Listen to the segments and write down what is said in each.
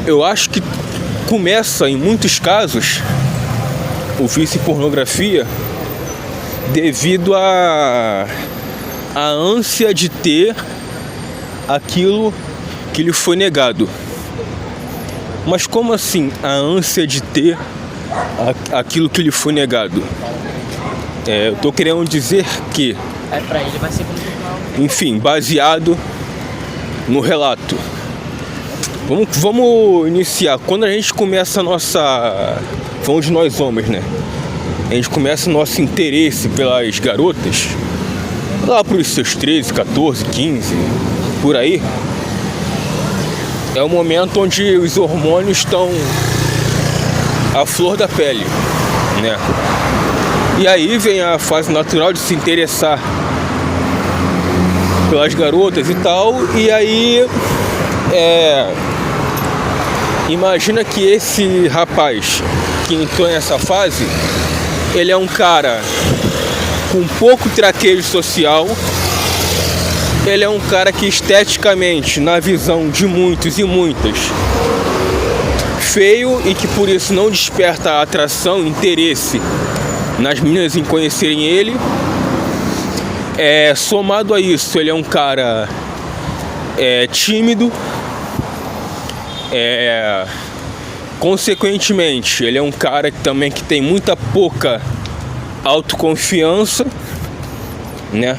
Eu acho que começa, em muitos casos, o vício em pornografia devido à ânsia de ter aquilo que lhe foi negado. Mas como assim a ânsia de ter aquilo que lhe foi negado? Eu estou querendo dizer que, pra ele vai ser enfim, baseado no relato. Vamos iniciar. Quando a gente começa a nossa... Vamos de nós homens, né? A gente começa o nosso interesse pelas garotas lá por seus 13, 14, 15, por aí. É o momento onde os hormônios estão à flor da pele, né? E aí vem a fase natural de se interessar pelas garotas e tal. E aí imagina que esse rapaz que entrou nessa fase, ele é um cara com pouco traquejo social. Ele é um cara que esteticamente, na visão de muitos e muitas, feio, e que por isso não desperta atração, interesse nas meninas em conhecerem ele. Somado a isso, ele é um cara tímido. Consequentemente, ele é um cara que tem muita pouca autoconfiança, né?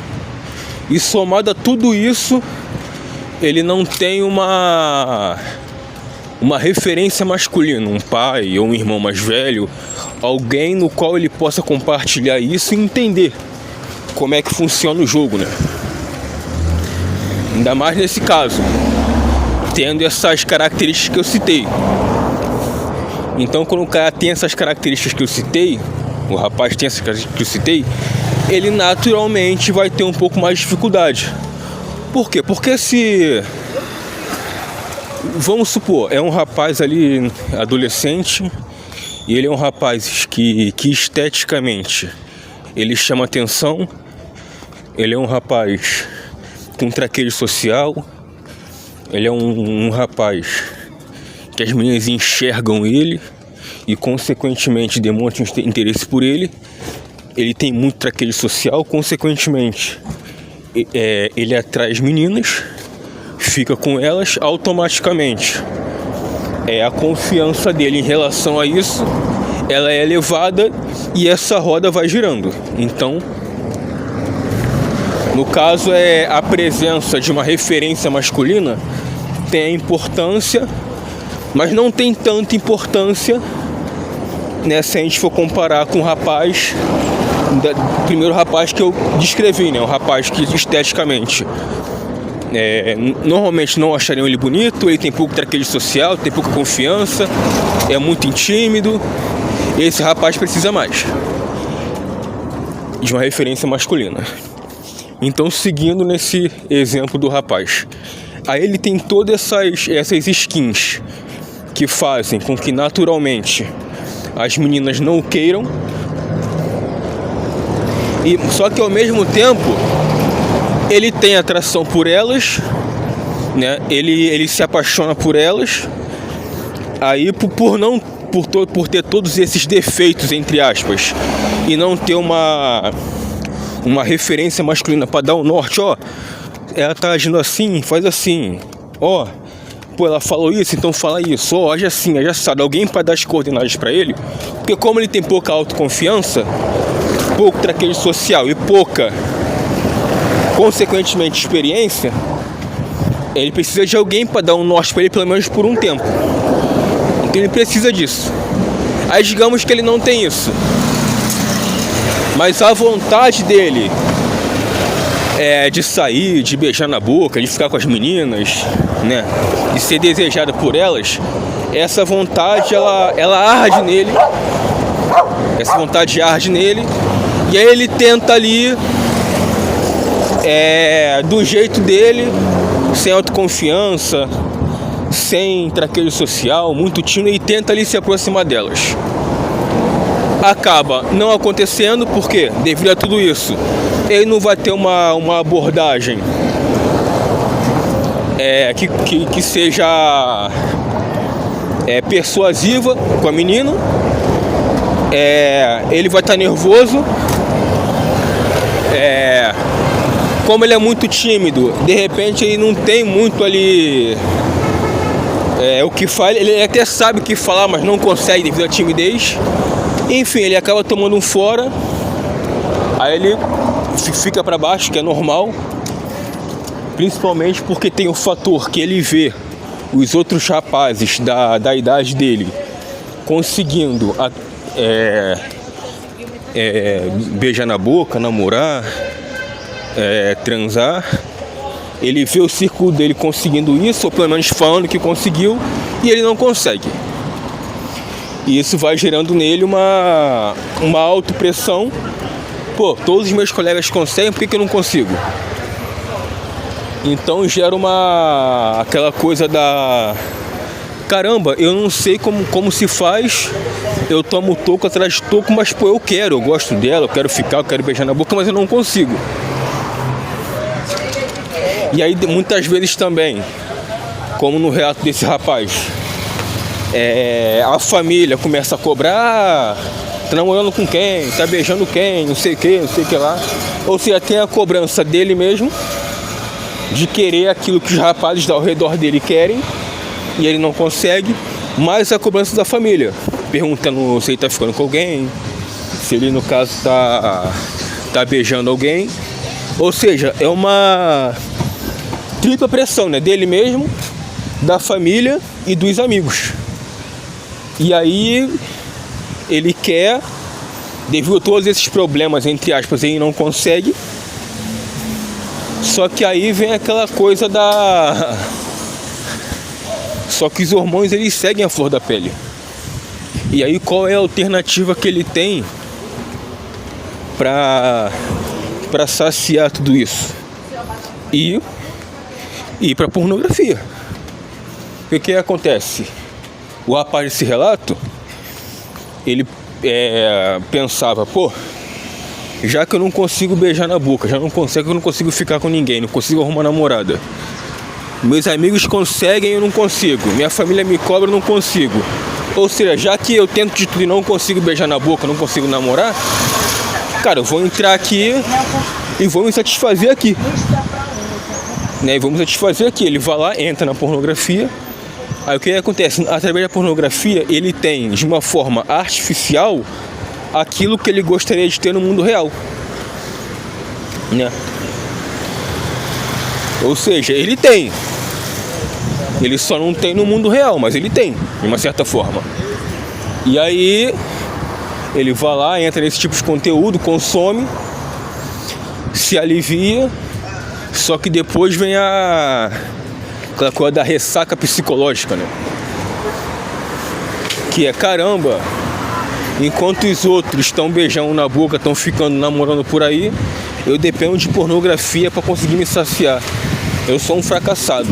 E somado a tudo isso, ele não tem uma referência masculina, um pai ou um irmão mais velho, alguém no qual ele possa compartilhar isso e entender como é que funciona o jogo, né? Ainda mais nesse caso, tendo essas características que eu citei. Então, quando o cara tem essas características que eu citei, o rapaz tem essas características que eu citei, ele naturalmente vai ter um pouco mais de dificuldade. Por quê? Porque se... Vamos supor, é um rapaz ali, adolescente, e ele é um rapaz que esteticamente ele chama atenção, ele é um rapaz com traquejo social, ele é um rapaz que as meninas enxergam ele e consequentemente demonstram interesse por ele. Ele tem muito traquejo social, consequentemente ele atrai as meninas, fica com elas automaticamente. A confiança dele em relação a isso, ela é elevada e essa roda vai girando. Então, no caso, a presença de uma referência masculina tem importância, mas não tem tanta importância, né, se a gente for comparar com o rapaz, o primeiro rapaz que eu descrevi, né, um rapaz que esteticamente normalmente não achariam ele bonito, ele tem pouco traquejo social, tem pouca confiança, é muito tímido. Esse rapaz precisa mais de uma referência masculina. Então, seguindo nesse exemplo do rapaz, aí ele tem todas essas skins que fazem com que naturalmente as meninas não o queiram, e só que ao mesmo tempo ele tem atração por elas, né? Ele se apaixona por elas. Aí por ter todos esses defeitos, entre aspas, e não ter uma referência masculina para dar o norte, ela tá agindo assim, faz assim, ela falou isso, então fala isso, age assim, age assado, alguém para dar as coordenadas para ele, porque como ele tem pouca autoconfiança, pouco traquejo social e pouca, consequentemente, experiência, ele precisa de alguém para dar um norte para ele, pelo menos por um tempo. Então ele precisa disso. Aí digamos que ele não tem isso, mas a vontade dele de sair, de beijar na boca, de ficar com as meninas, né, de ser desejado por elas, essa vontade ela arde nele, e aí ele tenta ali do jeito dele, sem autoconfiança, sem traquejo social, muito tímido, e tenta ali se aproximar delas. Acaba não acontecendo, porque devido a tudo isso, ele não vai ter uma abordagem que seja persuasiva com a menina. Ele vai estar nervoso. Como ele é muito tímido, de repente ele não tem muito ali o que fala. Ele até sabe o que falar, mas não consegue devido à timidez. Enfim, ele acaba tomando um fora. Aí ele fica para baixo, que é normal. Principalmente porque tem o fator que ele vê os outros rapazes da idade dele conseguindo beijar na boca, namorar, transar. Ele vê o círculo dele conseguindo isso, ou pelo menos falando que conseguiu, e ele não consegue. E isso vai gerando nele uma autopressão. Pô, todos os meus colegas conseguem, por que eu não consigo? Então gera aquela coisa da... Caramba, eu não sei como se faz. Eu tomo toco atrás de toco, mas pô, eu gosto dela, eu quero ficar, eu quero beijar na boca, mas eu não consigo. E aí muitas vezes também, como no relato desse rapaz, a família começa a cobrar, tá namorando com quem, tá beijando quem, não sei o que lá. Ou seja, tem a cobrança dele mesmo, de querer aquilo que os rapazes ao redor dele querem, e ele não consegue, mais a cobrança da família, perguntando se ele tá ficando com alguém, se ele no caso tá beijando alguém. Ou seja, é uma tripla pressão, né? Dele mesmo, da família e dos amigos. E aí ele quer, devido a todos esses problemas, entre aspas, ele não consegue. Só que aí vem aquela coisa Só que os hormônios, eles seguem a flor da pele. E aí qual é a alternativa que ele tem para saciar tudo isso? E ir para pornografia. O que acontece? O rapaz desse relato, ele pensava, pô, já que eu não consigo beijar na boca, eu não consigo ficar com ninguém, não consigo arrumar namorada. Meus amigos conseguem, eu não consigo. Minha família me cobra, eu não consigo. Ou seja, já que eu tento de tudo e não consigo beijar na boca, não consigo namorar, cara, eu vou entrar aqui e vou me satisfazer aqui. Né? E vou me satisfazer aqui. Ele vai lá, entra na pornografia. Aí o que acontece? Através da pornografia, ele tem, de uma forma artificial, aquilo que ele gostaria de ter no mundo real. Né? Ou seja, ele tem. Ele só não tem no mundo real, mas ele tem, de uma certa forma. E aí, ele vai lá, entra nesse tipo de conteúdo, consome, se alivia, só que depois vem aquela coisa da ressaca psicológica, né? Que é, caramba, enquanto os outros estão beijando na boca, estão ficando namorando por aí, eu dependo de pornografia para conseguir me saciar. Eu sou um fracassado.